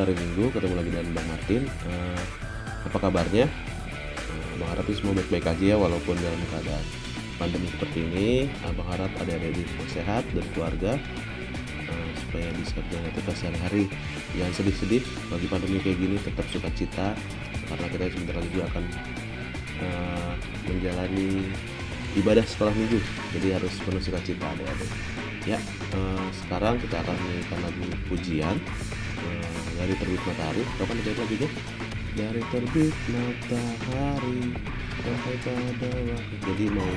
hari Minggu, ketemu lagi dengan Bang Martin. Apa kabarnya? Bang harap semua baik-baik aja ya, walaupun dalam keadaan pandemi seperti ini. Bang harap adik-adik di rumah sehat dan keluarga, supaya bisa beraktivitas sehari-hari. Jangan sedih-sedih, bagi pandemi kayak gini tetap sukacita, karena kita sebentar lagi juga akan menjalani ibadah sekolah minggu, jadi harus penuh sukacita adik-adik. Ya, sekarang kita akan menyanyikan lagu pujian dari terbit matahari. Kapan kita lagunya? Dari terbit matahari sampai pada waktu. Jadi mau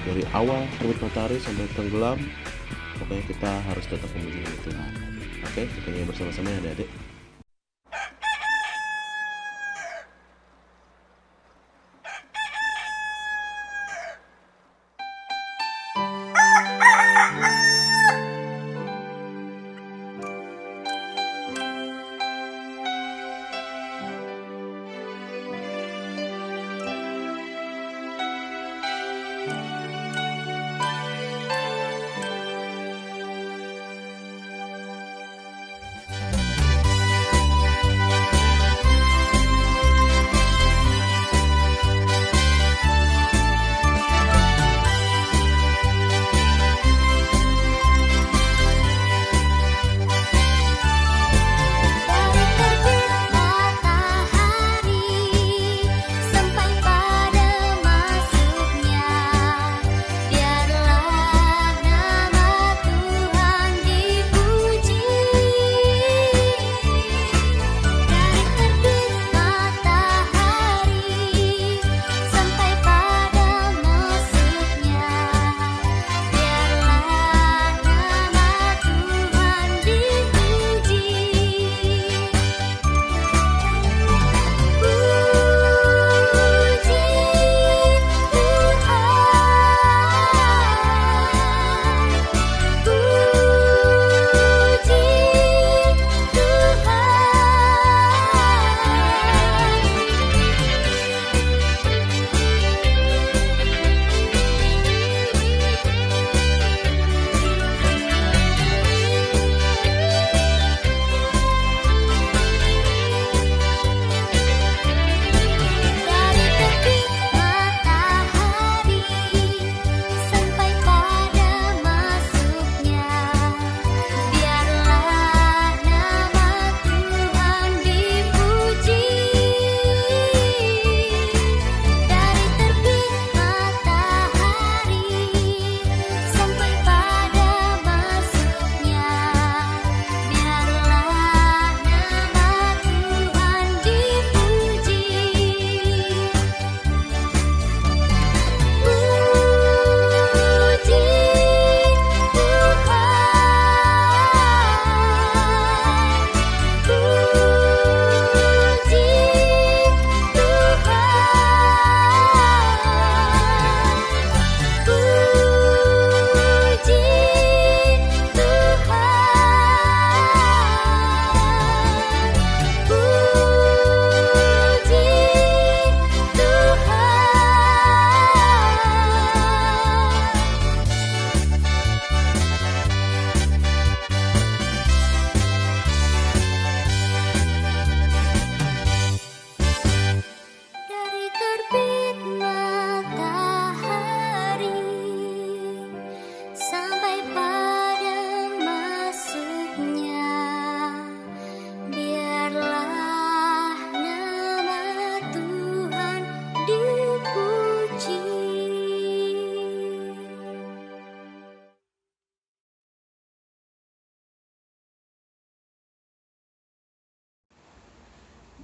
dari awal terbit matahari sampai tenggelam, pokoknya kita harus tetap memuji Tuhan. Oke, kita nyanyi bersama-sama ya adik-adik.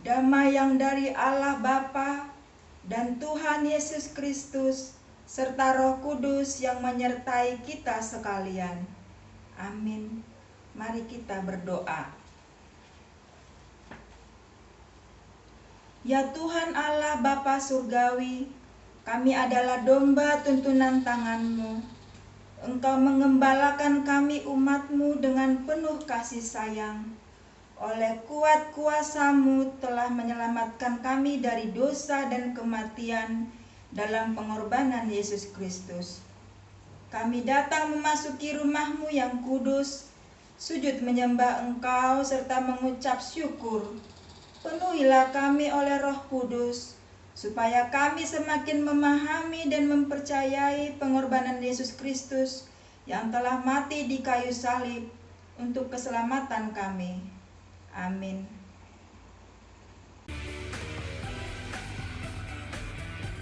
Damai yang dari Allah Bapa dan Tuhan Yesus Kristus serta Roh Kudus yang menyertai kita sekalian. Amin. Mari kita berdoa. Ya Tuhan Allah Bapa Surgawi, kami adalah domba tuntunan tangan-Mu. Engkau mengembalakan kami umat-Mu dengan penuh kasih sayang. Oleh kuat kuasa-Mu telah menyelamatkan kami dari dosa dan kematian dalam pengorbanan Yesus Kristus. Kami datang memasuki rumah-Mu yang kudus sujud menyembah Engkau serta mengucap syukur. Penuhilah kami oleh Roh Kudus, supaya kami semakin memahami dan mempercayai pengorbanan Yesus Kristus yang telah mati di kayu salib untuk keselamatan kami. Amin.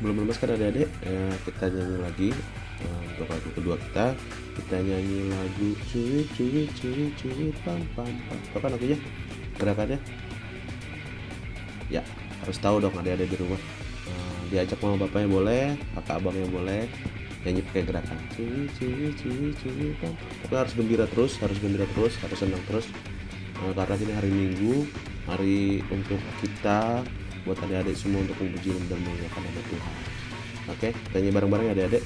Belum lemas kan adik-adik? Kita nyanyi lagi untuk lagu kedua kita nyanyi lagu cuy cuy cuy cuy pam pam pam. Apa lagunya? Gerakannya? Ya, harus tahu dong adik-adik di rumah. Diajak mama bapaknya boleh, kakak abangnya boleh, nyanyi pakai gerakan cuy cuy cuy cuy pam. Tapi harus gembira terus, harus senang terus. Karena ini hari Minggu, hari untuk kita, buat adik-adik semua untuk memuji dan memuliakan nama Tuhan. Oke, kita nyanyi bareng-bareng ya adik-adik.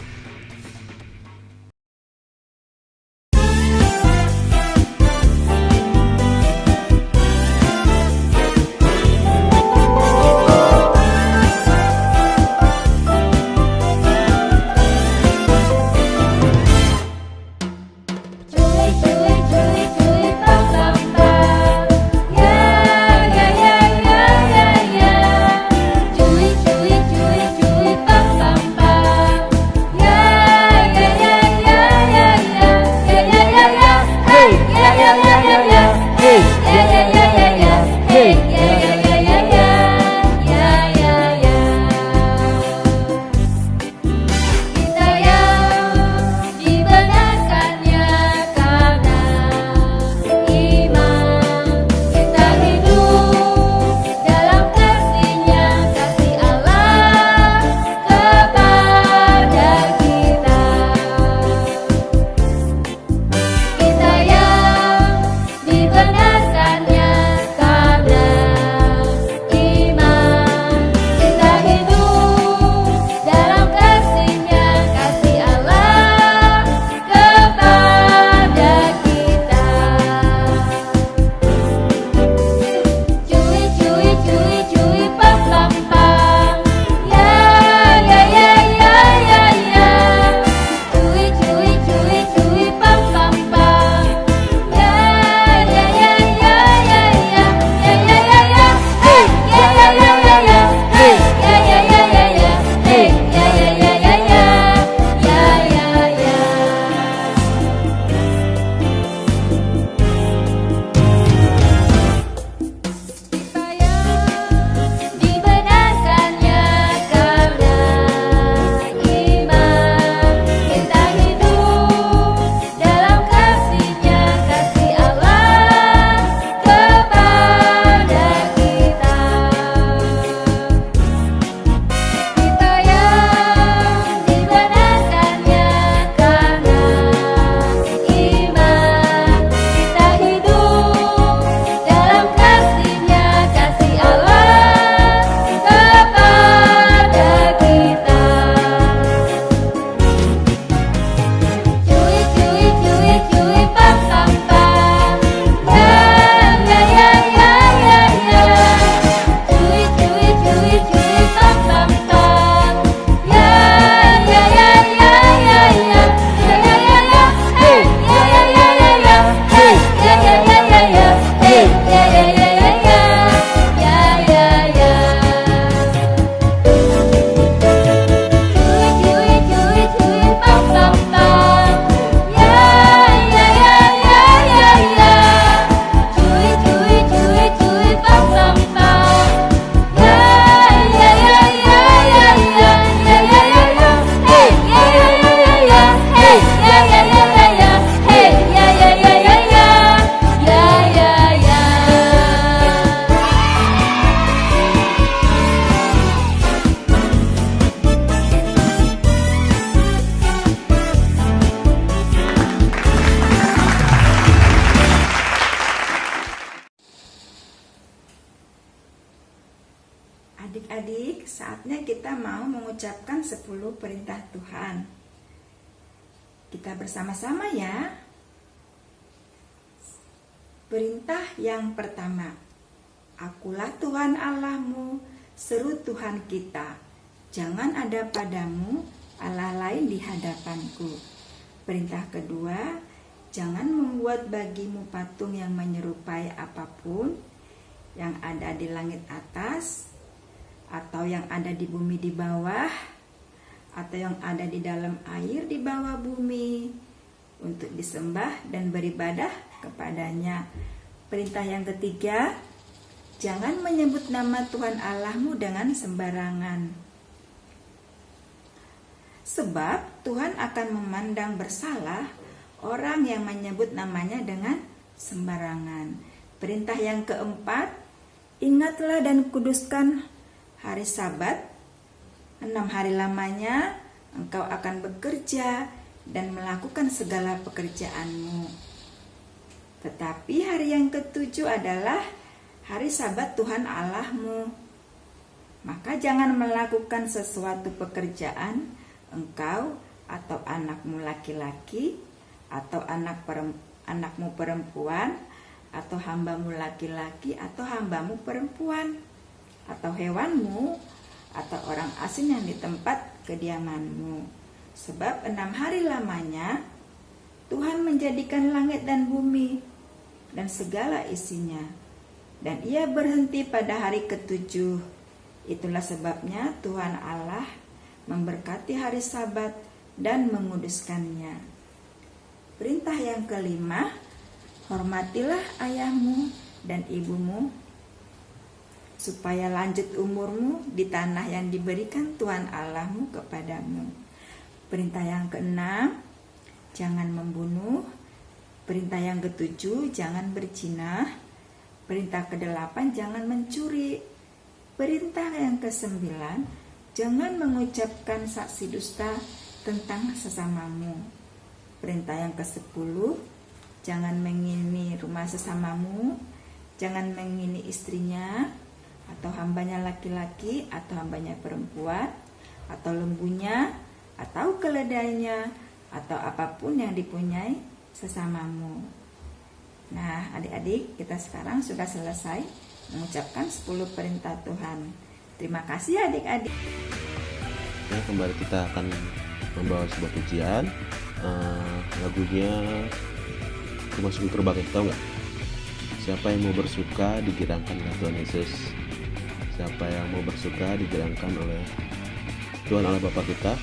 Adik-adik, saatnya kita mau mengucapkan 10 perintah Tuhan. Kita bersama-sama ya. Perintah yang pertama, Akulah Tuhan Allahmu, seru Tuhan kita. Jangan ada padamu Allah lain di hadapanku. Perintah kedua, Jangan membuat bagimu patung yang menyerupai apapun yang ada di langit atas, atau yang ada di bumi di bawah, atau yang ada di dalam air di bawah bumi, untuk disembah dan beribadah kepadanya. Perintah yang ketiga, jangan menyebut nama Tuhan Allahmu dengan sembarangan. Sebab Tuhan akan memandang bersalah orang yang menyebut namanya dengan sembarangan. Perintah yang keempat, ingatlah dan kuduskan hari Sabat. 6 hari lamanya engkau akan bekerja dan melakukan segala pekerjaanmu. Tetapi hari yang ketujuh adalah hari Sabat Tuhan Allahmu. Maka jangan melakukan sesuatu pekerjaan engkau atau anakmu laki-laki, atau anakmu perempuan, atau hambamu laki-laki atau hambamu perempuan, atau hewanmu, atau orang asing yang di tempat kediamanmu. Sebab 6 hari lamanya Tuhan menjadikan langit dan bumi dan segala isinya, dan ia berhenti pada hari ketujuh. Itulah sebabnya Tuhan Allah memberkati hari Sabat dan menguduskannya. Perintah yang kelima, hormatilah ayahmu dan ibumu, supaya lanjut umurmu di tanah yang diberikan Tuhan Allahmu kepadamu. Perintah yang keenam, jangan membunuh. Perintah yang ketujuh, jangan berzina. Perintah kedelapan, jangan mencuri. Perintah yang kesembilan, jangan mengucapkan saksi dusta tentang sesamamu. Perintah yang ke-10, jangan mengini rumah sesamamu, jangan mengini istrinya, atau hambanya laki-laki, atau hambanya perempuan, atau lembunya, atau keledainya, atau apapun yang dipunyai sesamamu. Nah, adik-adik, kita sekarang sudah selesai mengucapkan 10 perintah Tuhan. Terima kasih adik-adik. Ya, kembali kita akan membawa sebuah pujian. Lagunya dimasuki terbang, tahu nggak? Siapa yang mau bersuka digirangkan oleh Tuhan Yesus. Siapa yang mau bersuka digirangkan oleh Tuhan Allah Bapa kita.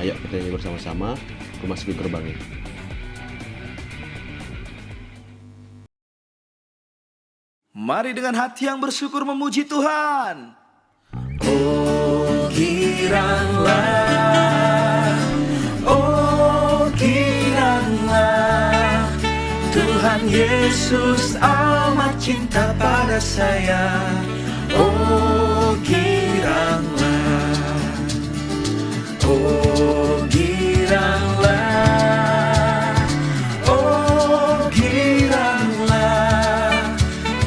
Ayo kita nyanyi bersama-sama, memasuki gerbangnya. Mari dengan hati yang bersyukur memuji Tuhan. Oh, giranglah, oh giranglah, Tuhan Yesus amat cinta pada saya. Oh, giranglah, oh giranglah, oh giranglah,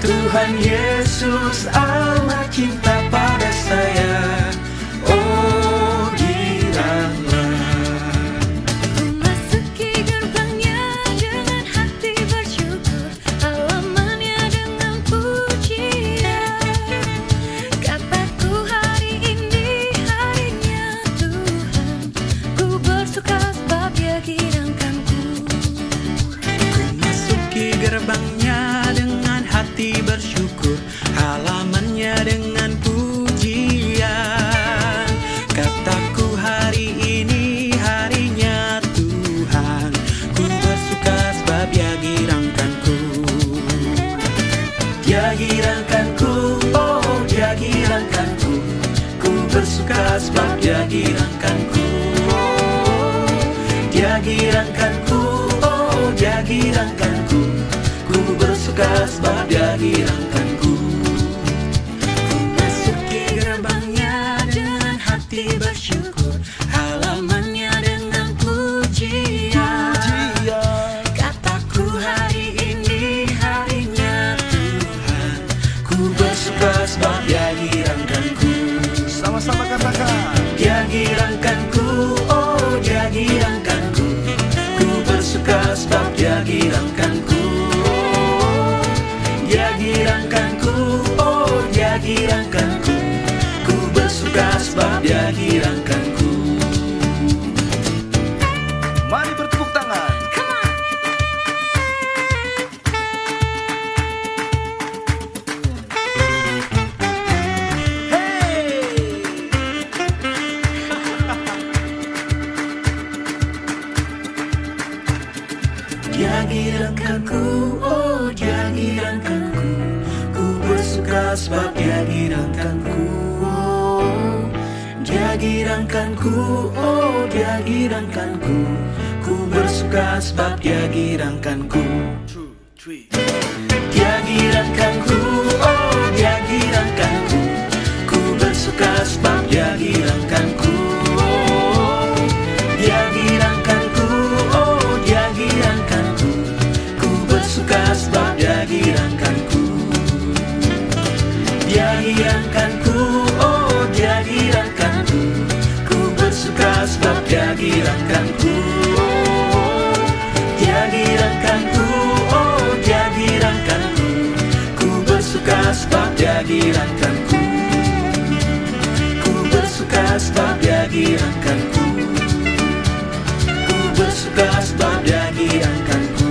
Tuhan Yesus amat cinta pada saya. Oh giranglah. Memasuki gerbangnya dengan hati bersyukur, halamannya dengan pujian. Kataku hari ini harinya Tuhan, ku bersuka sebab Dia girangkanku. Ku masuki gerbangnya dengan hati bersyukur, halamannya dengan pujian. Kataku hari ini harinya Tuhan, ku bersuka sebab Dia girangkanku. Dia girangkanku, oh Dia girangkanku, ku bersuka sebab Dia girangkanku. Dia girangkanku, oh Dia girangkanku, ku bersuka sebab Dia girangkanku. Ku masuki gerbangnya dengan hati bersyukur, halamannya dengan pujian. Kataku hari ini harinya Tuhan, ku bersuka sebab Dia girangkanku. Sama-sama katakan. Dia girangkanku, oh Dia girangkanku, ku bersuka sebab Dia girangkanku. Dia girangkanku, oh Dia girangkanku, ku bersuka sebab Dia girangkanku. Mari bertepuk tangan. Come on. girangkanku, oh dia girangkanku. Ku bersuka sebab dia girangkanku. Dia girangkanku, oh dia girangkanku. Ku bersuka sebab dia girangkanku. Dia girangkanku, oh dia girangkanku. Ku bersuka sebab dia girangkanku. Dia girangkanku, oh dia girangkanku. Ku bersuka sebab dia girangkanku. Dia girangkanku, oh dia girangkanku. Ku bersuka sebab dia girangkanku. Ku bersuka sebab dia girangkanku. Ku bersuka sebab dia girangkanku.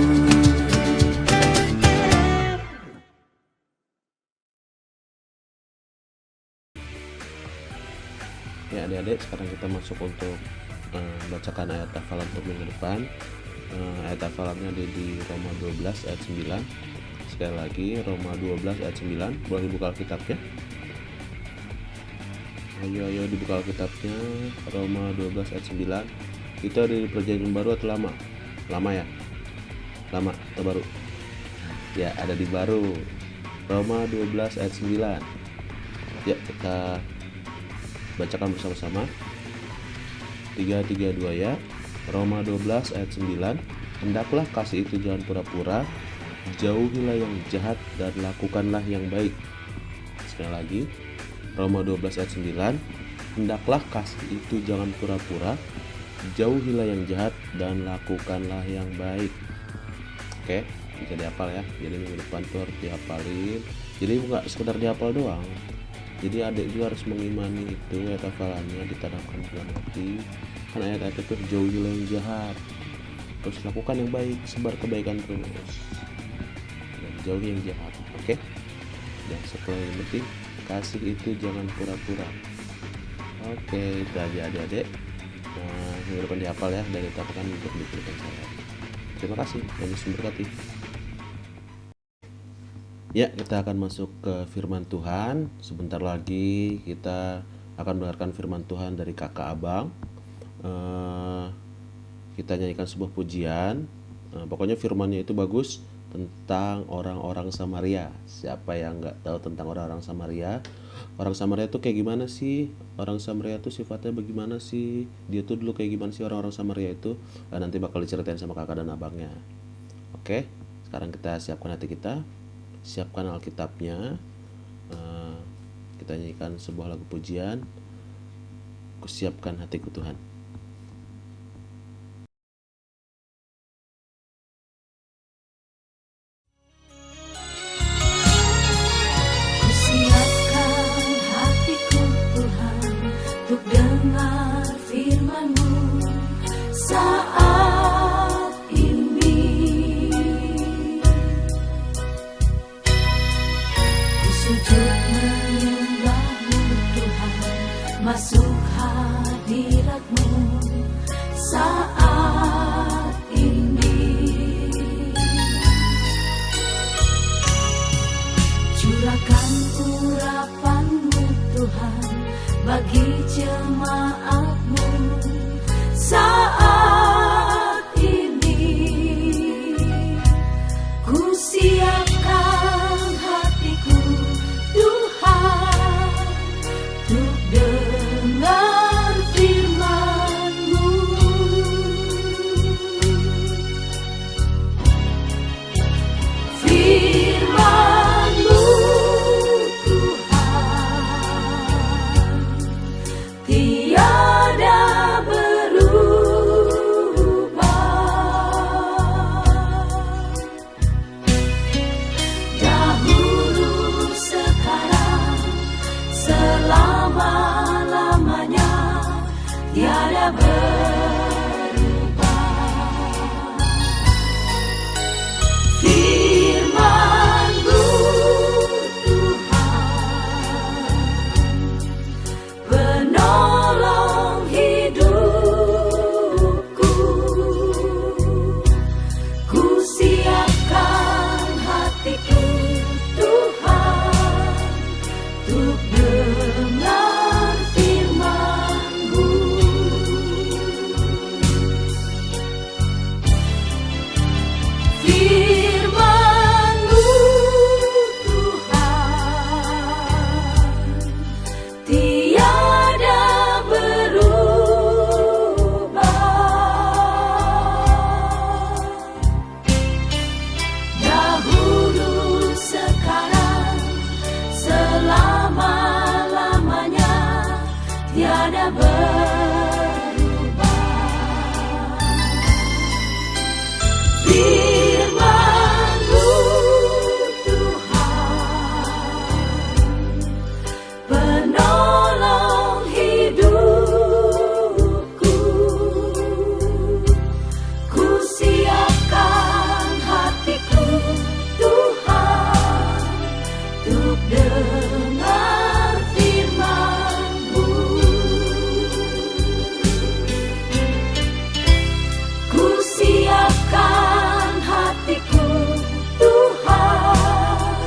Ya adik-adik, sekarang kita masuk untuk bacakan ayat hafalan untuk minggu depan. Ayat hafalannya ada di Roma 12 ayat 9. Sekali lagi, Roma 12 ayat 9. Boleh dibuka Alkitabnya? Ayo dibuka Alkitabnya. Roma 12 ayat 9. Itu ada di perjanjian baru atau lama? Lama ya? Lama atau baru? Ya, ada di baru. Roma 12 ayat 9. Ya, kita bacakan bersama-sama. 3-3-2 ya. Roma 12 ayat 9. Hendaklah kasih itu jangan pura-pura, jauhilah yang jahat dan lakukanlah yang baik. Sekali lagi, Roma 12 ayat 9. Hendaklah kasih itu jangan pura-pura, jauhilah yang jahat dan lakukanlah yang baik. Oke, bisa dihafal ya. Jadi minggu depan tuh harus dihafalin. Jadi nggak sekedar dihafal doang. Jadi adik juga harus mengimani itu ayat hafalannya, ditanamkan dalam hati. Kan ayat-ayat itu jauhilah yang jahat, terus lakukan yang baik, sebar kebaikan terus, dan jauhi yang jahat. Oke? Dan setelah yang penting, kasih itu jangan pura-pura. Oke, itu aja adik-adik. Nah, minggu depan dihafal ya, dan ditetapkan untuk diberikan saya. Terima kasih, dan Yesus memberkati. Ya, kita akan masuk ke firman Tuhan. Sebentar lagi kita akan mendengarkan firman Tuhan dari kakak abang. Kita nyanyikan sebuah pujian. Pokoknya firmannya itu bagus tentang orang-orang Samaria. Siapa yang nggak tahu tentang orang-orang Samaria? Orang Samaria itu kayak gimana sih? Orang Samaria itu sifatnya bagaimana sih? Dia tuh dulu kayak gimana sih orang-orang Samaria itu? Dan nanti bakal diceritain sama kakak dan abangnya. Oke, sekarang kita siapkan hati kita. Siapkan Alkitabnya. Kita nyanyikan sebuah lagu pujian. Kusiapkan hatiku Tuhan. Kusiapkan hatiku Tuhan untuk dengar firman-Mu saat ini. Ku sujud menyembah-Mu Tuhan, masuk hadirat-Mu saat ini. Curahkan urapan-Mu Tuhan bagi jemaat-Mu saat ini. Ku siapkan hatiku Tuhan untuk dengar firman-Mu. Firman-Mu tiada berubah. Dahulu, sekarang, selama-lamanya tiada berubah. Firman-Mu penolong hidupku. Ku siapkan hatiku Tuhan untuk dengar firman-Mu. tiada berubah. Firman-Mu Tuhan, penolong hidupku. Ku siapkan hatiku Tuhan, untuk dengar firman-Mu. Ku siapkan hatiku Tuhan,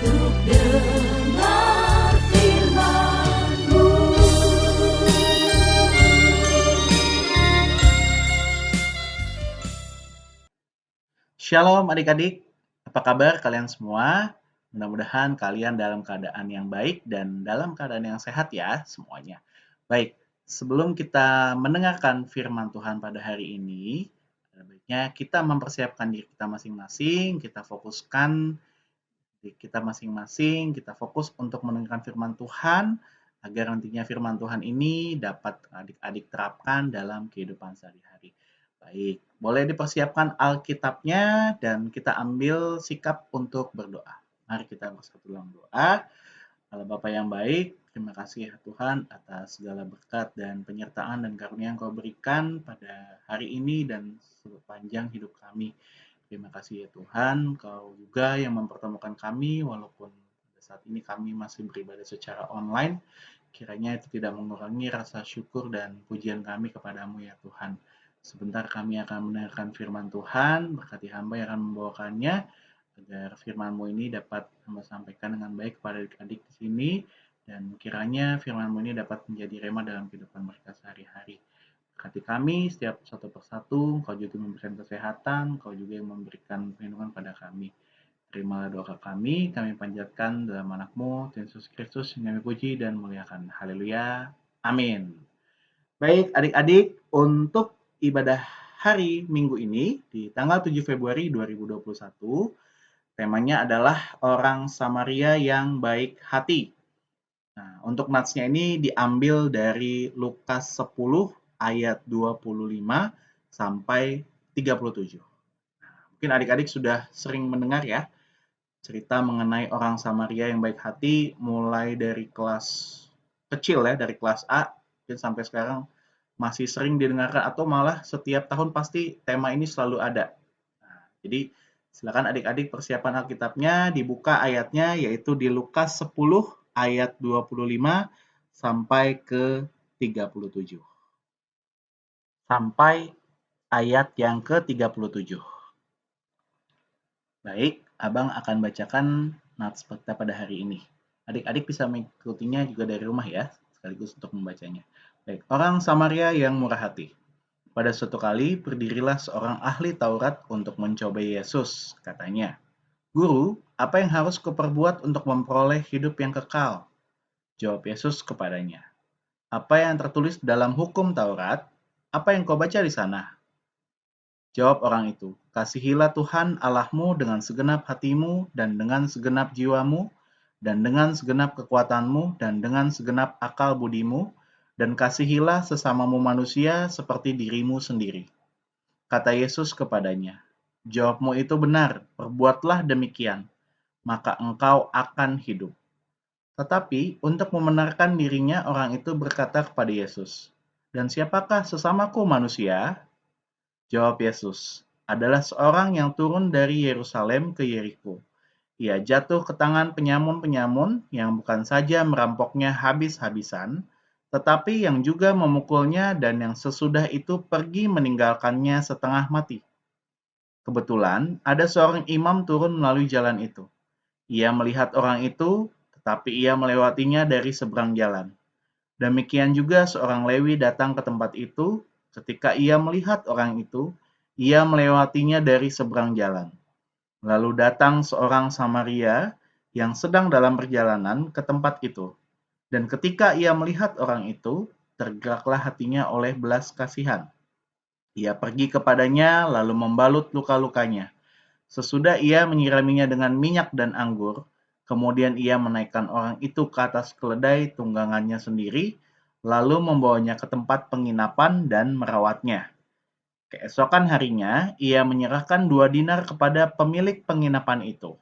untuk dengar firman-Mu. Shalom adik-adik, apa kabar kalian semua? Mudah-mudahan kalian dalam keadaan yang baik dan dalam keadaan yang sehat ya semuanya. Baik, sebelum kita mendengarkan firman Tuhan pada hari ini, ada baiknya kita mempersiapkan diri kita masing-masing, kita fokuskan diri kita masing-masing, kita fokus untuk mendengarkan firman Tuhan, agar nantinya firman Tuhan ini dapat adik-adik terapkan dalam kehidupan sehari-hari. Baik, boleh dipersiapkan Alkitabnya dan kita ambil sikap untuk berdoa. Mari kita bersatu dalam doa. Allah Bapa yang baik, terima kasih ya Tuhan atas segala berkat dan penyertaan dan karunia yang Kau berikan pada hari ini dan sepanjang hidup kami. Terima kasih ya Tuhan, Kau juga yang mempertemukan kami walaupun pada saat ini kami masih beribadah secara online. Kiranya itu tidak mengurangi rasa syukur dan pujian kami kepadamu ya Tuhan. Sebentar kami akan mendengarkan firman Tuhan, berkati hamba yang akan membawakannya, agar firman-Mu ini dapat hamba sampaikan dengan baik kepada adik-adik di sini, dan kiranya firman-Mu ini dapat menjadi rema dalam kehidupan mereka sehari-hari. Berkati kami setiap satu persatu, Engkau juga memberikan kesehatan, Engkau juga yang memberikan perlindungan pada kami. Terimalah doa kami panjatkan dalam anak-Mu, Tuhan Yesus Kristus, yang kami puji dan muliakan. Haleluya. Amin. Baik adik-adik, untuk ibadah hari Minggu ini di tanggal 7 Februari 2021, temanya adalah orang Samaria yang baik hati. Nah, untuk natsnya ini diambil dari Lukas 10 ayat 25 sampai 37. Nah, mungkin adik-adik sudah sering mendengar ya cerita mengenai orang Samaria yang baik hati mulai dari kelas kecil ya, dari kelas A dan sampai sekarang masih sering didengarkan atau malah setiap tahun pasti tema ini selalu ada. Nah, jadi silakan adik-adik persiapan Alkitabnya, dibuka ayatnya yaitu di Lukas 10 ayat 25 sampai ke 37. Sampai ayat yang ke-37. Baik, Abang akan bacakan nats kita pada hari ini. Adik-adik bisa mengikutinya juga dari rumah ya, sekaligus untuk membacanya. Baik, orang Samaria yang murah hati. Pada suatu kali, berdirilah seorang ahli Taurat untuk mencobai Yesus. Katanya, "Guru, apa yang harus kuperbuat untuk memperoleh hidup yang kekal?" Jawab Yesus kepadanya, "Apa yang tertulis dalam hukum Taurat? Apa yang kau baca di sana?" Jawab orang itu, "Kasihilah Tuhan Allahmu dengan segenap hatimu dan dengan segenap jiwamu dan dengan segenap kekuatanmu dan dengan segenap akal budimu, dan kasihilah sesamamu manusia seperti dirimu sendiri." Kata Yesus kepadanya, "Jawabmu itu benar, perbuatlah demikian, maka engkau akan hidup." Tetapi untuk membenarkan dirinya orang itu berkata kepada Yesus, "Dan siapakah sesamaku manusia?" Jawab Yesus, "Adalah seorang yang turun dari Yerusalem ke Yeriko. Ia jatuh ke tangan penyamun-penyamun yang bukan saja merampoknya habis-habisan, tetapi yang juga memukulnya dan yang sesudah itu pergi meninggalkannya setengah mati. Kebetulan ada seorang imam turun melalui jalan itu. Ia melihat orang itu, tetapi ia melewatinya dari seberang jalan. Demikian juga seorang Lewi datang ke tempat itu. Ketika ia melihat orang itu, ia melewatinya dari seberang jalan. Lalu datang seorang Samaria yang sedang dalam perjalanan ke tempat itu. Dan ketika ia melihat orang itu, tergeraklah hatinya oleh belas kasihan. Ia pergi kepadanya lalu membalut luka-lukanya. Sesudah ia menyiraminya dengan minyak dan anggur, kemudian ia menaikkan orang itu ke atas keledai tunggangannya sendiri, lalu membawanya ke tempat penginapan dan merawatnya. Keesokan harinya, ia menyerahkan 2 dinar kepada pemilik penginapan itu.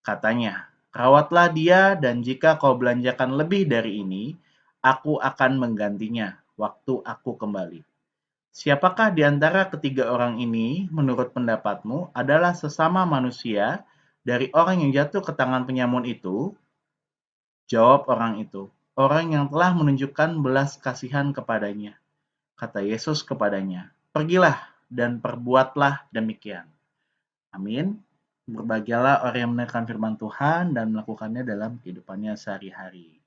Katanya, "Rawatlah dia dan jika kau belanjakan lebih dari ini, aku akan menggantinya waktu aku kembali." Siapakah di antara ketiga orang ini, menurut pendapatmu, adalah sesama manusia dari orang yang jatuh ke tangan penyamun itu? Jawab orang itu, "Orang yang telah menunjukkan belas kasihan kepadanya." Kata Yesus kepadanya, "Pergilah dan perbuatlah demikian." Amin. Berbahagialah orang yang mendengarkan firman Tuhan dan melakukannya dalam kehidupannya sehari-hari.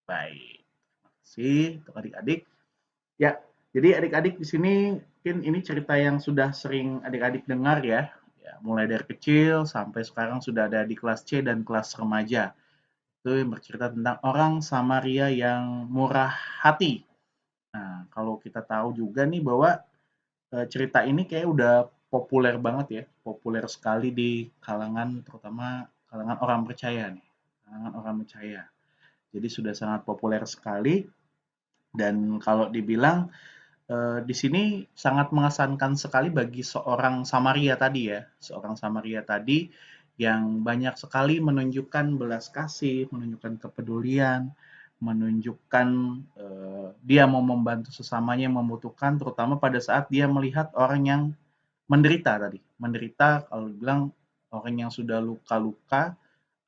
Baik. Terima kasih untuk adik-adik. Ya, jadi adik-adik di sini mungkin ini cerita yang sudah sering adik-adik dengar ya. Ya, mulai dari kecil sampai sekarang sudah ada di kelas C dan kelas remaja. Itu yang bercerita tentang orang Samaria yang murah hati. Nah, kalau kita tahu juga nih bahwa cerita ini kayak udah populer banget ya, populer sekali di kalangan terutama kalangan orang percaya nih, kalangan orang percaya. Jadi sudah sangat populer sekali dan kalau dibilang di sini sangat mengesankan sekali bagi seorang Samaria tadi ya, seorang Samaria tadi yang banyak sekali menunjukkan belas kasih, menunjukkan kepedulian, menunjukkan dia mau membantu sesamanya yang membutuhkan, terutama pada saat dia melihat orang yang menderita tadi. Menderita kalau bilang orang yang sudah luka-luka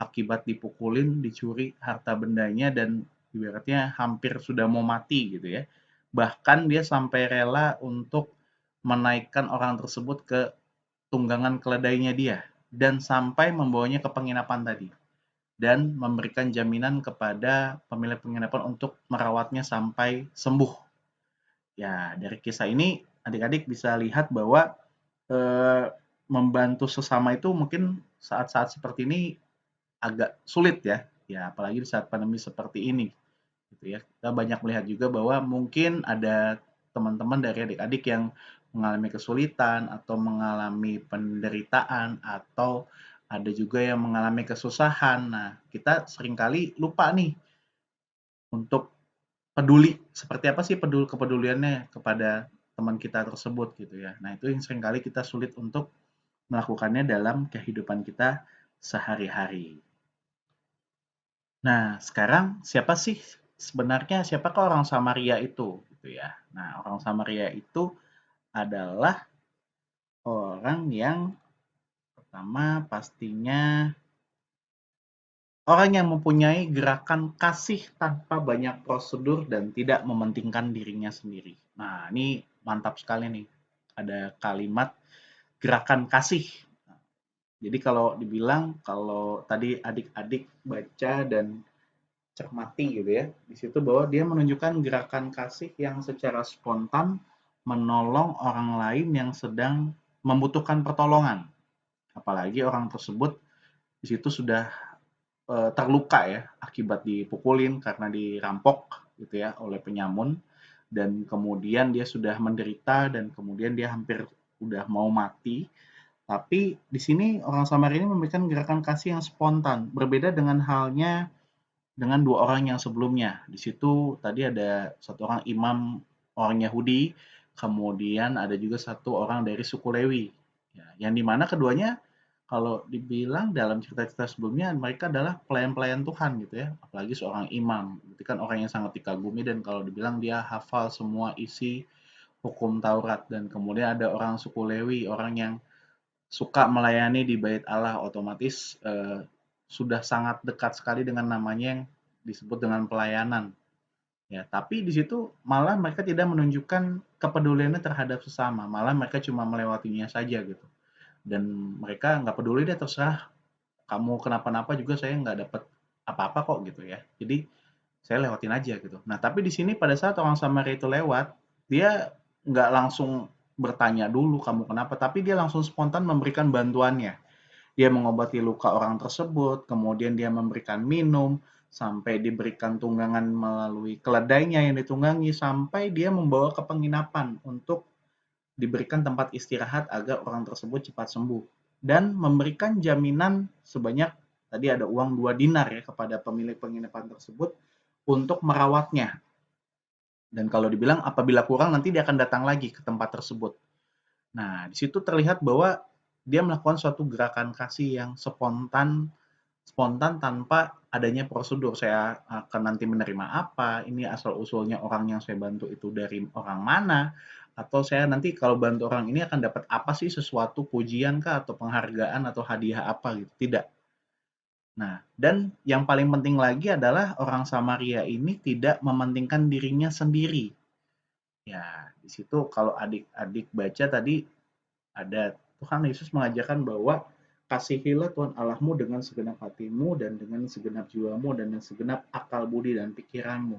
akibat dipukulin, dicuri harta bendanya dan ibaratnya hampir sudah mau mati gitu ya. Bahkan dia sampai rela untuk menaikkan orang tersebut ke tunggangan keledainya dia dan sampai membawanya ke penginapan tadi dan memberikan jaminan kepada pemilik penginapan untuk merawatnya sampai sembuh. Ya, dari kisah ini adik-adik bisa lihat bahwa membantu sesama itu mungkin saat-saat seperti ini agak sulit ya. Ya, apalagi di saat pandemi seperti ini gitu ya. Kita banyak melihat juga bahwa mungkin ada teman-teman dari adik-adik yang mengalami kesulitan atau mengalami penderitaan atau ada juga yang mengalami kesusahan. Nah, kita seringkali lupa nih untuk peduli. Seperti apa sih kepeduliannya kepada teman kita tersebut gitu ya. Nah, itu yang seringkali kita sulit untuk melakukannya dalam kehidupan kita sehari-hari. Nah, sekarang siapakah orang Samaria itu gitu ya. Nah, orang Samaria itu adalah orang yang pertama pastinya orang yang mempunyai gerakan kasih tanpa banyak prosedur dan tidak mementingkan dirinya sendiri. Nah, ini mantap sekali nih. Ada kalimat gerakan kasih. Jadi kalau dibilang, kalau tadi adik-adik baca dan cermati gitu ya, di situ bahwa dia menunjukkan gerakan kasih yang secara spontan menolong orang lain yang sedang membutuhkan pertolongan. Apalagi orang tersebut di situ sudah terluka ya akibat dipukulin karena dirampok gitu ya oleh penyamun dan kemudian dia sudah menderita dan kemudian dia hampir udah mau mati. Tapi di sini orang Samaria ini memberikan gerakan kasih yang spontan, berbeda dengan halnya dengan 2 orang yang sebelumnya. Di situ tadi ada 1 orang imam orang Yahudi, kemudian ada juga 1 orang dari suku Lewi. Ya, yang dimana keduanya kalau dibilang dalam cerita-cerita sebelumnya mereka adalah pelayan-pelayan Tuhan gitu ya, apalagi seorang imam. Itu kan orang yang sangat dikagumi dan kalau dibilang dia hafal semua isi hukum Taurat dan kemudian ada orang suku Lewi, orang yang suka melayani di bait Allah, otomatis sudah sangat dekat sekali dengan namanya yang disebut dengan pelayanan. Ya, tapi di situ malah mereka tidak menunjukkan kepeduliannya terhadap sesama, malah mereka cuma melewatinya saja gitu. Dan mereka nggak peduli deh, terserah kamu kenapa-napa juga saya nggak dapat apa-apa kok gitu ya. Jadi saya lewatin aja gitu. Nah, tapi di sini pada saat orang Samaria itu lewat, dia nggak langsung bertanya dulu kamu kenapa, tapi dia langsung spontan memberikan bantuannya. Dia mengobati luka orang tersebut, kemudian dia memberikan minum, sampai diberikan tunggangan melalui keledainya yang ditunggangi, sampai dia membawa ke penginapan untuk diberikan tempat istirahat agar orang tersebut cepat sembuh. Dan memberikan jaminan sebanyak, tadi ada uang 2 dinar ya kepada pemilik penginapan tersebut untuk merawatnya. Dan kalau dibilang apabila kurang nanti dia akan datang lagi ke tempat tersebut. Nah, di situ terlihat bahwa dia melakukan suatu gerakan kasih yang spontan spontan tanpa adanya prosedur. Saya akan nanti menerima apa, ini asal-usulnya orang yang saya bantu itu dari orang mana, atau saya nanti kalau bantu orang ini akan dapat apa sih, sesuatu pujian kah, atau penghargaan, atau hadiah apa gitu. Tidak. Nah, dan yang paling penting lagi adalah orang Samaria ini tidak mementingkan dirinya sendiri. Ya, di situ kalau adik-adik baca tadi ada Tuhan Yesus mengajarkan bahwa kasihilah Tuhan Allahmu dengan segenap hatimu dan dengan segenap jiwamu dan dengan segenap akal budi dan pikiranmu.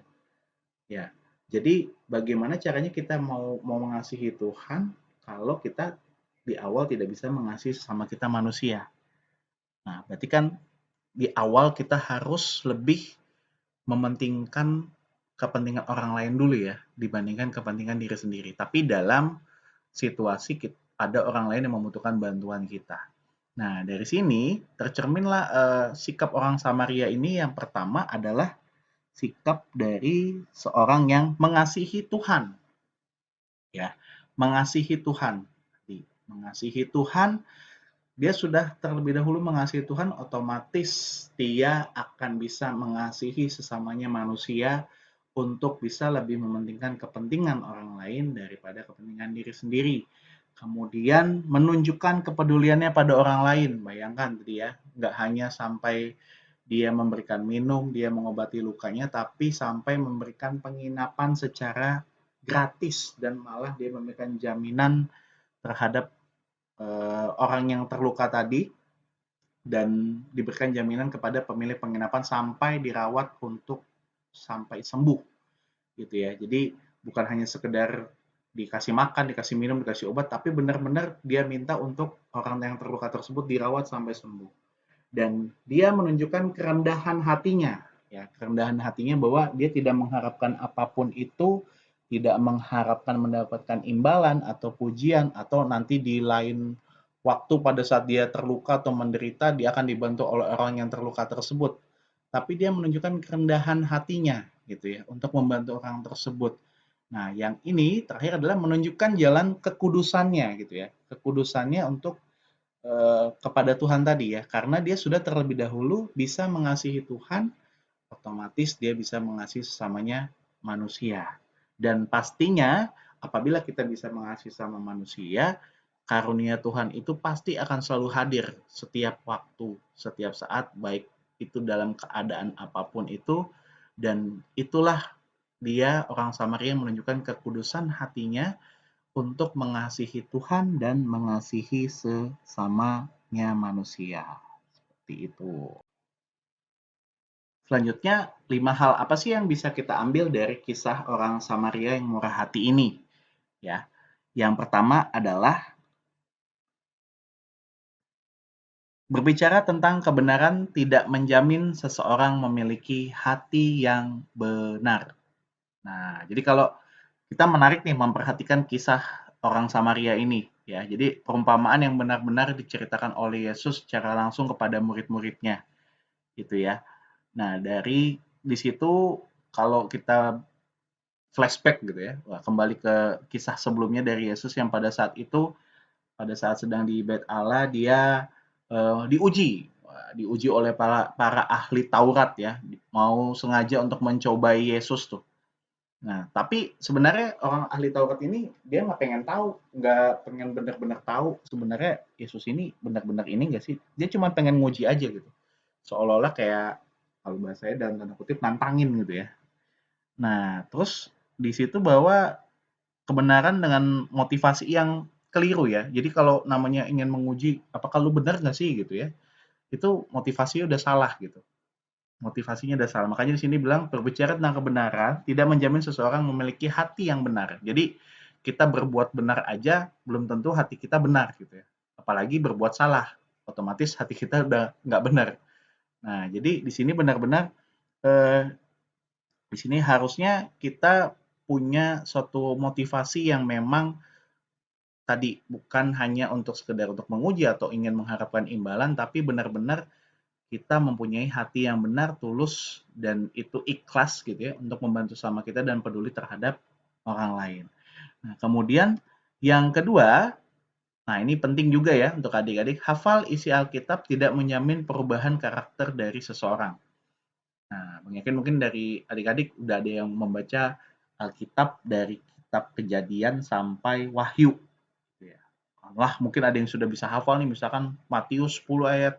Ya, jadi bagaimana caranya kita mau mengasihi Tuhan kalau kita di awal tidak bisa mengasihi sesama kita manusia. Nah, berarti kan di awal kita harus lebih mementingkan kepentingan orang lain dulu ya, dibandingkan kepentingan diri sendiri. Tapi dalam situasi ada orang lain yang membutuhkan bantuan kita. Nah, dari sini tercerminlah sikap orang Samaria ini. Yang pertama adalah sikap dari seorang yang mengasihi Tuhan. Ya, mengasihi Tuhan. Mengasihi Tuhan, dia sudah terlebih dahulu mengasihi Tuhan, otomatis dia akan bisa mengasihi sesamanya manusia untuk bisa lebih mementingkan kepentingan orang lain daripada kepentingan diri sendiri. Kemudian menunjukkan kepeduliannya pada orang lain. Bayangkan tadi ya, nggak hanya sampai dia memberikan minum, dia mengobati lukanya, tapi sampai memberikan penginapan secara gratis dan malah dia memberikan jaminan terhadap orang yang terluka tadi dan diberikan jaminan kepada pemilik penginapan sampai dirawat untuk sampai sembuh gitu ya. Jadi bukan hanya sekedar dikasih makan, dikasih minum, dikasih obat, tapi benar-benar dia minta untuk orang yang terluka tersebut dirawat sampai sembuh. Dan dia menunjukkan kerendahan hatinya, ya, kerendahan hatinya bahwa dia tidak mengharapkan apapun itu, tidak mengharapkan mendapatkan imbalan atau pujian, atau nanti di lain waktu pada saat dia terluka atau menderita, dia akan dibantu oleh orang yang terluka tersebut. Tapi dia menunjukkan kerendahan hatinya, gitu ya, untuk membantu orang tersebut. Nah, yang ini terakhir adalah menunjukkan jalan kekudusannya, gitu ya, kekudusannya untuk kepada Tuhan tadi ya, karena dia sudah terlebih dahulu bisa mengasihi Tuhan, otomatis dia bisa mengasihi sesamanya manusia. Dan pastinya apabila kita bisa mengasihi sama manusia, karunia Tuhan itu pasti akan selalu hadir setiap waktu, setiap saat, baik itu dalam keadaan apapun itu, dan itulah dia orang Samaria menunjukkan kekudusan hatinya untuk mengasihi Tuhan dan mengasihi sesamanya manusia. Seperti itu. Selanjutnya, 5 hal apa sih yang bisa kita ambil dari kisah orang Samaria yang murah hati ini? Ya, yang pertama adalah berbicara tentang kebenaran tidak menjamin seseorang memiliki hati yang benar. Nah, jadi kalau kita menarik nih memperhatikan kisah orang Samaria ini, ya. Jadi perumpamaan yang benar-benar diceritakan oleh Yesus secara langsung kepada murid-muridnya, gitu ya. Nah, dari di situ kalau kita flashback gitu ya, kembali ke kisah sebelumnya dari Yesus yang pada saat itu, pada saat sedang di Bait Allah, dia diuji oleh para ahli Taurat ya, mau sengaja untuk mencobai Yesus tuh. Nah, tapi sebenarnya orang ahli Taurat ini dia nggak pengen tahu, nggak pengen benar-benar tahu sebenarnya Yesus ini benar-benar ini nggak sih? Dia cuma pengen nguji aja gitu. Seolah-olah kayak kalau bahasanya dalam tanda kutip nantangin gitu ya. Nah, terus di situ bahwa kebenaran dengan motivasi yang keliru ya. Jadi kalau namanya ingin menguji apakah lu benar nggak sih gitu ya, itu motivasinya udah salah gitu. Motivasinya udah salah. Makanya di sini bilang berbicara tentang kebenaran tidak menjamin seseorang memiliki hati yang benar. Jadi kita berbuat benar aja belum tentu hati kita benar gitu ya. Apalagi berbuat salah, otomatis hati kita udah nggak benar. Nah, jadi di sini benar-benar di sini harusnya kita punya suatu motivasi yang memang tadi bukan hanya untuk sekedar untuk menguji atau ingin mengharapkan imbalan, tapi benar-benar kita mempunyai hati yang benar, tulus, dan itu ikhlas gitu ya untuk membantu sama kita dan peduli terhadap orang lain. Nah, kemudian yang kedua, nah ini penting juga ya untuk adik-adik, hafal isi Alkitab tidak menjamin perubahan karakter dari seseorang. Nah, mungkin dari adik-adik udah ada yang membaca Alkitab dari kitab Kejadian sampai Wahyu. Gitu ya. Wah, mungkin ada yang sudah bisa hafal nih, misalkan Matius 10 ayat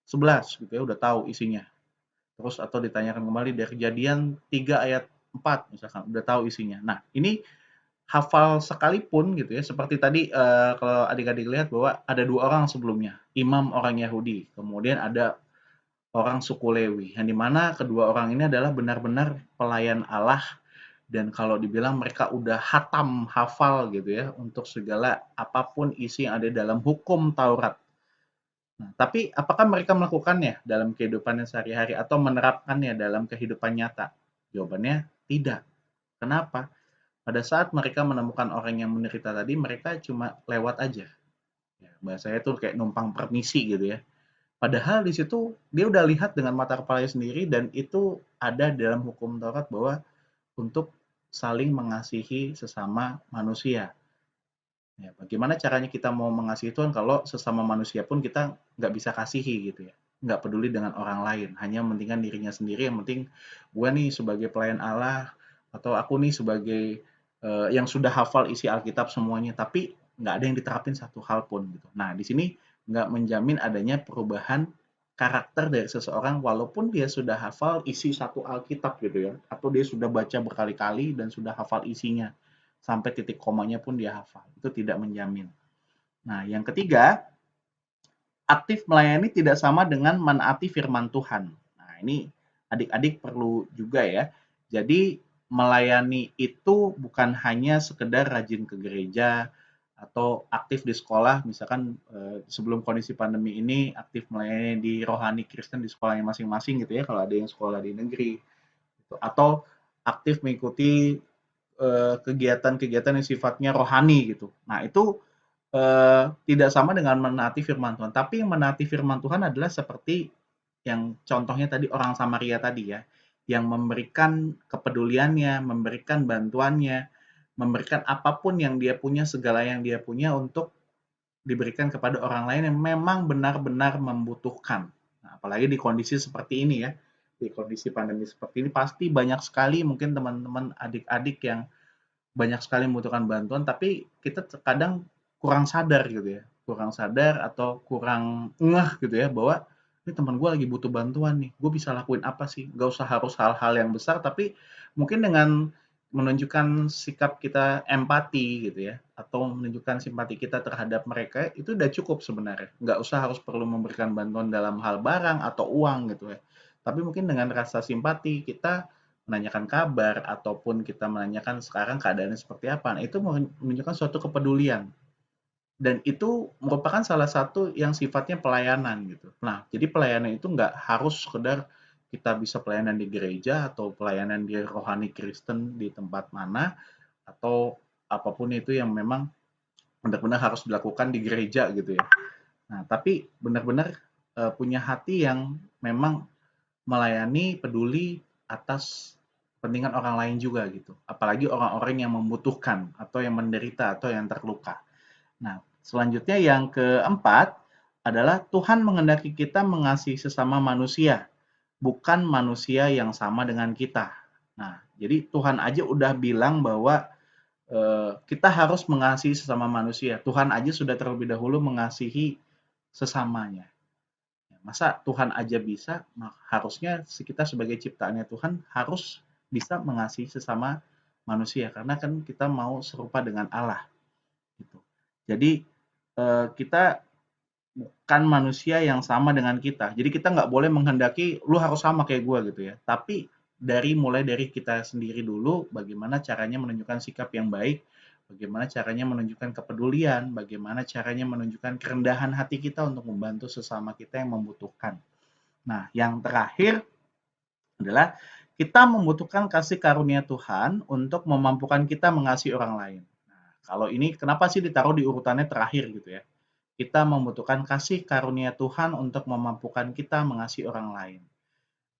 11 gitu ya, udah tahu isinya. Terus atau ditanyakan kembali dari Kejadian 3 ayat 4 misalkan, udah tahu isinya. Nah, ini hafal sekalipun gitu ya, seperti tadi kalau adik-adik lihat bahwa ada 2 orang sebelumnya, imam orang Yahudi, kemudian ada orang suku Lewi, yang dimana kedua orang ini adalah benar-benar pelayan Allah dan kalau dibilang mereka udah hatam hafal gitu ya untuk segala apapun isi yang ada dalam hukum Taurat. Nah, tapi apakah mereka melakukannya dalam kehidupannya sehari-hari atau menerapkannya dalam kehidupan nyata? Jawabannya tidak. Kenapa? Pada saat mereka menemukan orang yang menderita tadi, mereka cuma lewat aja. Ya, bahasanya tuh kayak numpang permisi gitu ya. Padahal di situ dia udah lihat dengan mata kepalanya sendiri dan itu ada dalam hukum Taurat bahwa untuk saling mengasihi sesama manusia. Ya, bagaimana caranya kita mau mengasihi Tuhan kalau sesama manusia pun kita nggak bisa kasihi gitu ya. Nggak peduli dengan orang lain, hanya mementingkan dirinya sendiri, yang penting gue nih sebagai pelayan Allah atau aku nih sebagai yang sudah hafal isi Alkitab semuanya, tapi nggak ada yang diterapin satu hal pun gitu. Nah, di sini nggak menjamin adanya perubahan karakter dari seseorang walaupun dia sudah hafal isi satu Alkitab gitu ya, atau dia sudah baca berkali-kali dan sudah hafal isinya sampai titik komanya pun dia hafal. Itu tidak menjamin. Nah, yang ketiga, aktif melayani tidak sama dengan menaati firman Tuhan. Nah, ini adik-adik perlu juga ya. Jadi melayani itu bukan hanya sekedar rajin ke gereja atau aktif di sekolah, misalkan sebelum kondisi pandemi ini aktif melayani di rohani Kristen di sekolahnya masing-masing gitu ya, kalau ada yang sekolah di negeri, gitu. Atau aktif mengikuti kegiatan-kegiatan yang sifatnya rohani gitu. Nah, itu tidak sama dengan menaati firman Tuhan. Tapi yang menaati firman Tuhan adalah seperti yang contohnya tadi orang Samaria tadi ya, yang memberikan kepeduliannya, memberikan bantuannya, memberikan apapun yang dia punya, segala yang dia punya untuk diberikan kepada orang lain yang memang benar-benar membutuhkan. Nah, apalagi di kondisi seperti ini ya, di kondisi pandemi seperti ini pasti banyak sekali mungkin teman-teman adik-adik yang banyak sekali membutuhkan bantuan, tapi kita terkadang kurang sadar gitu ya, kurang sadar atau kurang ngeh gitu ya bahwa ini teman gue lagi butuh bantuan nih, gue bisa lakuin apa sih? Gak usah harus hal-hal yang besar, tapi mungkin dengan menunjukkan sikap kita empati gitu ya, atau menunjukkan simpati kita terhadap mereka, itu udah cukup sebenarnya. Nggak usah harus perlu memberikan bantuan dalam hal barang atau uang gitu ya. Tapi mungkin dengan rasa simpati kita menanyakan kabar ataupun kita menanyakan sekarang keadaannya seperti apa. Nah, itu menunjukkan suatu kepedulian. Dan itu merupakan salah satu yang sifatnya pelayanan gitu. Nah, jadi pelayanan itu nggak harus sekedar kita bisa pelayanan di gereja atau pelayanan di rohani Kristen di tempat mana atau apapun itu yang memang benar-benar harus dilakukan di gereja gitu ya. Nah, tapi benar-benar punya hati yang memang melayani, peduli atas kepentingan orang lain juga gitu. Apalagi orang-orang yang membutuhkan atau yang menderita atau yang terluka. Nah, selanjutnya yang keempat adalah Tuhan menghendaki kita mengasihi sesama manusia, bukan manusia yang sama dengan kita. Nah, jadi Tuhan aja udah bilang bahwa kita harus mengasihi sesama manusia. Tuhan aja sudah terlebih dahulu mengasihi sesamanya. Masa Tuhan aja bisa, harusnya kita sebagai ciptaannya Tuhan harus bisa mengasihi sesama manusia karena kan kita mau serupa dengan Allah gitu. Jadi kita bukan manusia yang sama dengan kita. Jadi kita nggak boleh menghendaki lu harus sama kayak gue gitu ya. Tapi mulai dari kita sendiri dulu, bagaimana caranya menunjukkan sikap yang baik, bagaimana caranya menunjukkan kepedulian, bagaimana caranya menunjukkan kerendahan hati kita untuk membantu sesama kita yang membutuhkan. Nah, yang terakhir adalah kita membutuhkan kasih karunia Tuhan untuk memampukan kita mengasihi orang lain. Nah, kalau ini kenapa sih ditaruh di urutannya terakhir gitu ya? kita membutuhkan kasih karunia Tuhan untuk memampukan kita mengasihi orang lain.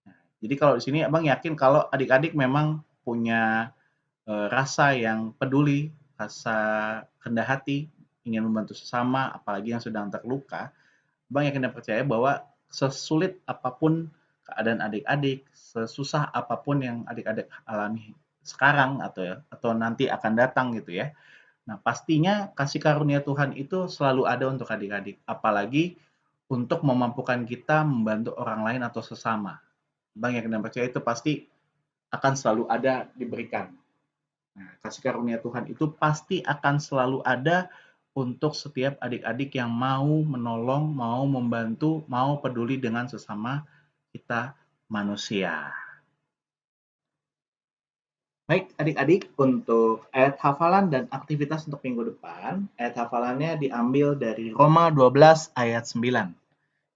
Nah, jadi kalau di sini Abang yakin kalau adik-adik memang punya rasa yang peduli, rasa rendah hati, ingin membantu sesama, apalagi yang sedang terluka, Abang yakin dan percaya bahwa sesulit apapun keadaan adik-adik, sesusah apapun yang adik-adik alami sekarang atau nanti akan datang gitu ya. Nah, pastinya kasih karunia Tuhan itu selalu ada untuk adik-adik, apalagi untuk memampukan kita membantu orang lain atau sesama. Abang yakin dan percaya itu pasti akan selalu ada diberikan. Nah, kasih karunia Tuhan itu pasti akan selalu ada untuk setiap adik-adik yang mau menolong, mau membantu, mau peduli dengan sesama kita manusia. Baik, adik-adik, untuk ayat hafalan dan aktivitas untuk minggu depan, ayat hafalannya diambil dari Roma 12 ayat 9.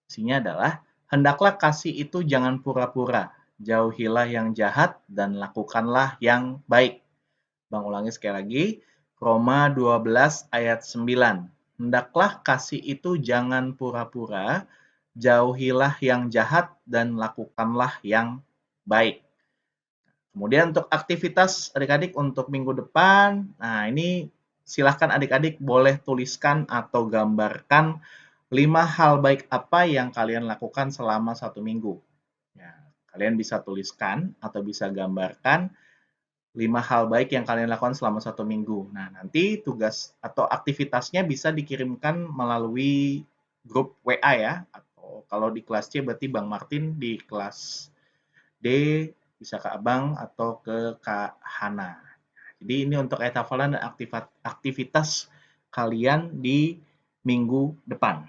Isinya adalah, hendaklah kasih itu jangan pura-pura, jauhilah yang jahat dan lakukanlah yang baik. Bang ulangi sekali lagi, Roma 12 ayat 9. Hendaklah kasih itu jangan pura-pura, jauhilah yang jahat dan lakukanlah yang baik. Kemudian untuk aktivitas adik-adik untuk minggu depan, nah ini silahkan adik-adik boleh tuliskan atau gambarkan 5 hal baik apa yang kalian lakukan selama 1 minggu. Ya, kalian bisa tuliskan atau bisa gambarkan 5 hal baik yang kalian lakukan selama 1 minggu. Nah, nanti tugas atau aktivitasnya bisa dikirimkan melalui grup WA ya, atau kalau di kelas C berarti Bang Martin, di kelas D bisa ke Abang atau ke Kak Hana. Jadi ini untuk ayat hafalan dan aktivitas kalian di minggu depan.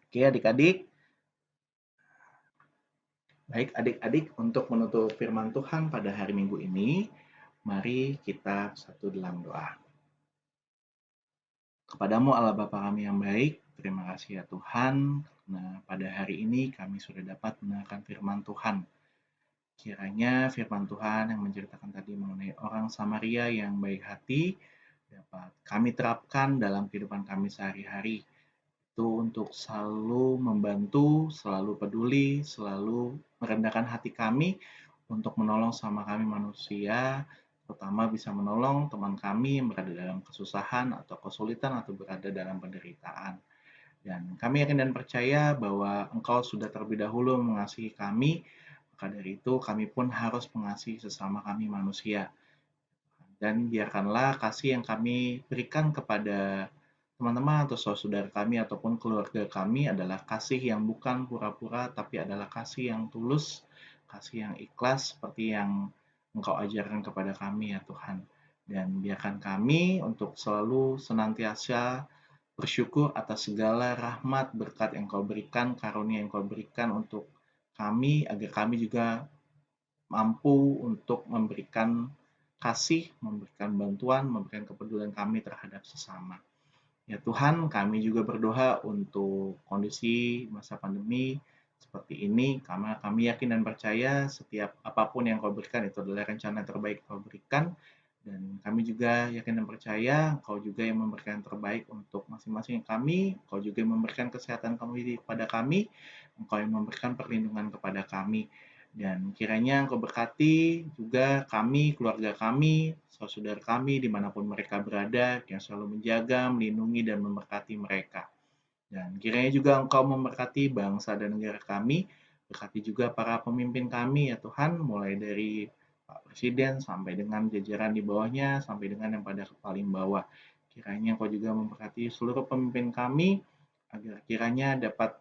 Oke adik-adik. Baik adik-adik, untuk menutup firman Tuhan pada hari Minggu ini, mari kita satu dalam doa. Kepadamu Allah Bapa kami yang baik, terima kasih ya Tuhan, karena pada hari ini kami sudah dapat mendengarkan firman Tuhan. Kiranya firman Tuhan yang menceritakan tadi mengenai orang Samaria yang baik hati dapat kami terapkan dalam kehidupan kami sehari-hari. Itu untuk selalu membantu, selalu peduli, selalu merendahkan hati kami untuk menolong sama kami manusia, terutama bisa menolong teman kami yang berada dalam kesusahan atau kesulitan atau berada dalam penderitaan. Dan kami yakin dan percaya bahwa Engkau sudah terlebih dahulu mengasihi kami, maka dari itu kami pun harus mengasihi sesama kami manusia. Dan biarkanlah kasih yang kami berikan kepada teman-teman atau saudara kami ataupun keluarga kami adalah kasih yang bukan pura-pura, tapi adalah kasih yang tulus, kasih yang ikhlas seperti yang Engkau ajarkan kepada kami ya Tuhan. Dan biarkan kami untuk selalu senantiasa bersyukur atas segala rahmat berkat yang Kau berikan, karunia yang Kau berikan untuk kami, agar kami juga mampu untuk memberikan kasih, memberikan bantuan, memberikan kepedulian kami terhadap sesama. Ya Tuhan, kami juga berdoa untuk kondisi masa pandemi seperti ini, karena kami yakin dan percaya setiap apapun yang Kau berikan itu adalah rencana terbaik Kau berikan, dan kami juga yakin dan percaya Kau juga yang memberikan yang terbaik untuk masing-masing kami, Kau juga yang memberikan kesehatan kepada kami, Engkau yang memberikan perlindungan kepada kami. Dan kiranya Engkau berkati juga kami, keluarga kami, saudara kami dimanapun mereka berada, yang selalu menjaga, melindungi, dan memberkati mereka. Dan kiranya juga Engkau memberkati bangsa dan negara kami, berkati juga para pemimpin kami ya Tuhan, mulai dari Pak Presiden sampai dengan jajaran di bawahnya, sampai dengan yang pada paling bawah. Kiranya Engkau juga memberkati seluruh pemimpin kami, agar kiranya dapat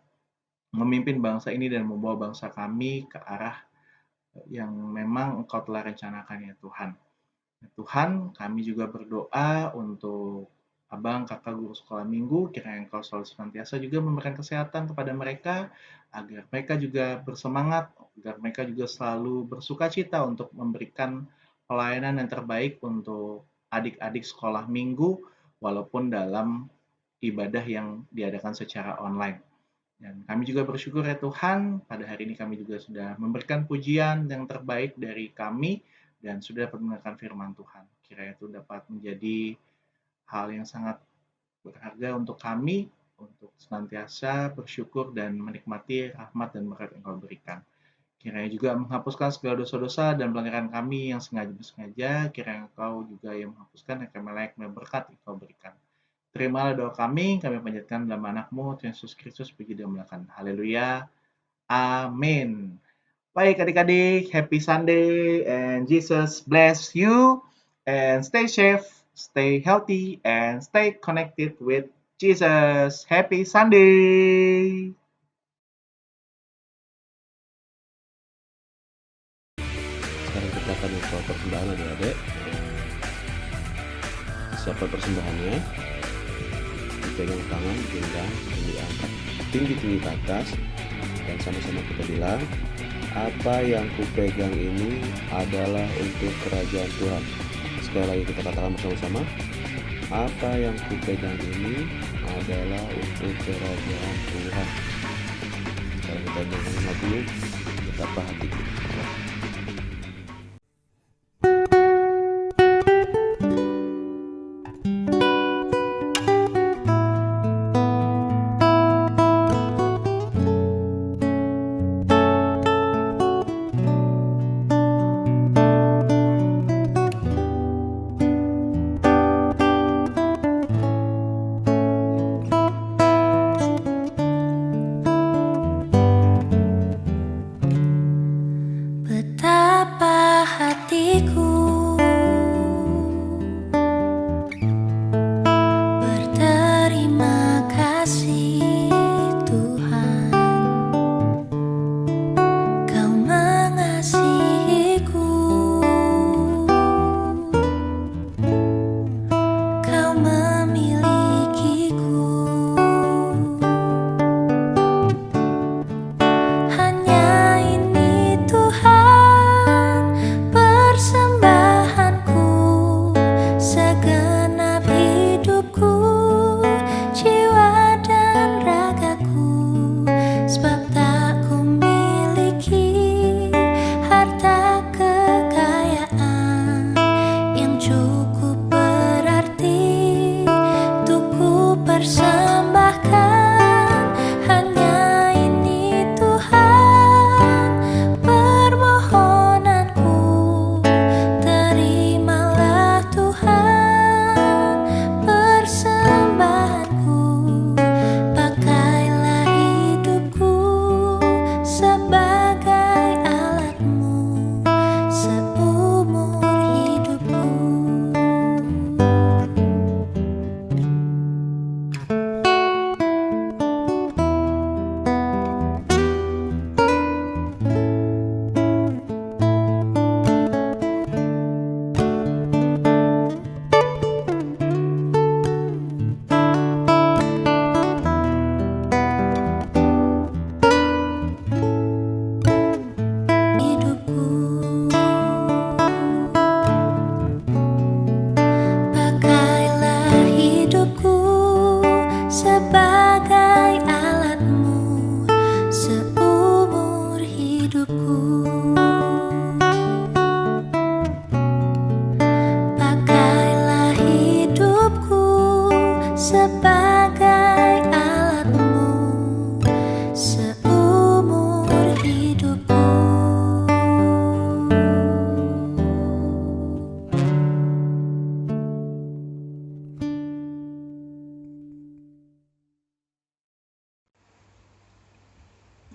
memimpin bangsa ini dan membawa bangsa kami ke arah yang memang Engkau telah rencanakan ya Tuhan. Ya Tuhan, kami juga berdoa untuk abang, kakak, guru sekolah minggu, kiranya Engkau selalu senantiasa juga memberikan kesehatan kepada mereka, agar mereka juga bersemangat, agar mereka juga selalu bersuka cita untuk memberikan pelayanan yang terbaik untuk adik-adik sekolah minggu, walaupun dalam ibadah yang diadakan secara online. Dan kami juga bersyukur ya Tuhan, pada hari ini kami juga sudah memberikan pujian yang terbaik dari kami dan sudah dapat mendengarkan firman Tuhan. Kiranya itu dapat menjadi hal yang sangat berharga untuk kami untuk senantiasa bersyukur dan menikmati rahmat dan berkat yang Engkau berikan. Kiranya juga menghapuskan segala dosa-dosa dan pelanggaran kami yang sengaja-sengaja. Kiranya Engkau juga yang menghapuskan yang kami layak berkat yang Engkau berikan. Terimalah doa kami panjatkan dalam anakmu, Tuhan Yesus Kristus, puji dan dimuliakan. Haleluya. Amin. Baik adik-adik, happy Sunday and Jesus bless you and stay safe, stay healthy and stay connected with Jesus. Happy Sunday. Sekarang kita akan membawa persembahan adik-adik. Siapa persembahannya? Dipegang tangan, pinggang, dan diangkat tinggi-tinggi ke atas, dan sama-sama kita bilang, apa yang kupegang ini adalah untuk kerajaan Tuhan. Sekali lagi kita katakan bersama-sama, apa yang kupegang ini adalah untuk kerajaan Tuhan. Sekarang kita nyanyikan lagu Betapa Hatiku. Betapa hatiku berterima kasih Tuhan, Kau mengasihiku, Kau memilikiku. Hanya ini Tuhan persembahanku, segenap hidupku, jiwa dan ragaku. Sebab tak ku miliki harta kekayaan yang cukup berarti untuk ku persembahkan. Hanya ini Tuhan permohonanku, terimalah Tuhan persembahanku. Pakailah hidupku sebagai alatmu seumur hidupku. Pakailah hidupku sebagai alatmu seumur hidupku. Pakailah hidupku sebagai alatmu seumur hidupku.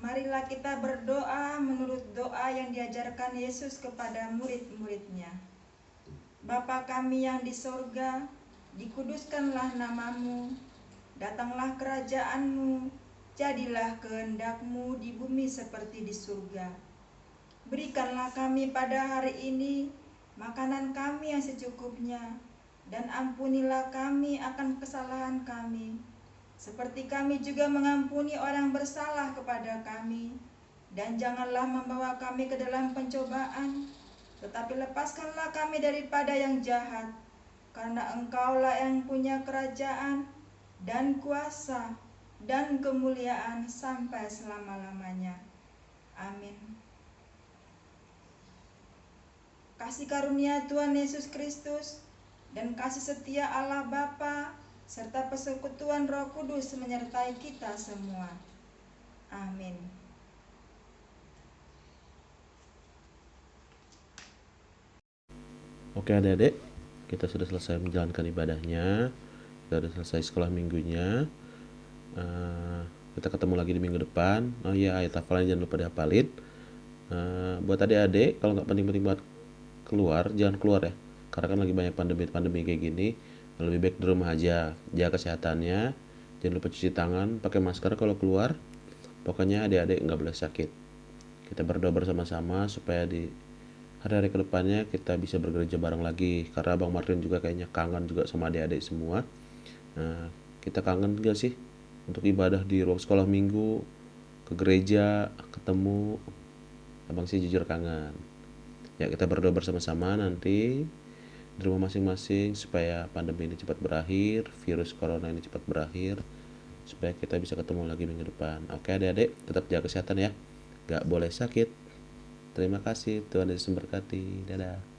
Marilah kita berdoa menurut doa yang diajarkan Yesus kepada murid-muridnya. Bapa kami yang di sorga, dikuduskanlah namamu, datanglah kerajaanmu, jadilah kehendakmu di bumi seperti di surga. Berikanlah kami pada hari ini makanan kami yang secukupnya, dan ampunilah kami akan kesalahan kami, seperti kami juga mengampuni orang bersalah kepada kami. Dan janganlah membawa kami ke dalam pencobaan, tetapi lepaskanlah kami daripada yang jahat. Karena Engkaulah yang punya kerajaan dan kuasa dan kemuliaan sampai selama-lamanya. Amin. Kasih karunia Tuhan Yesus Kristus dan kasih setia Allah Bapa serta persekutuan Roh Kudus menyertai kita semua. Amin. Oke adik-adik, kita sudah selesai menjalankan ibadahnya, kita sudah selesai sekolah minggunya. Kita ketemu lagi di minggu depan. Oh iya, ayat hafalannya jangan lupa dihafalin. Buat adik-adik, kalau nggak penting-penting buat keluar, jangan keluar ya, karena kan lagi banyak pandemi kayak gini. Lebih baik di rumah aja, jaga kesehatannya, jangan lupa cuci tangan, pakai masker kalau keluar. Pokoknya adik-adik nggak boleh sakit. Kita berdoa bersama-sama supaya di hari-hari kedepannya kita bisa bergereja bareng lagi, karena Bang Martin juga kayaknya kangen juga sama adik-adik semua. Kita kangen gak sih untuk ibadah di ruang sekolah minggu, ke gereja, ketemu. Abang sih jujur kangen. Ya, kita berdoa bersama-sama nanti di rumah masing-masing supaya pandemi ini cepat berakhir, virus corona ini cepat berakhir, supaya kita bisa ketemu lagi minggu depan. Oke adik-adik, tetap jaga kesehatan ya, gak boleh sakit. Terima kasih, Tuhan Yesus memberkati. Dadah.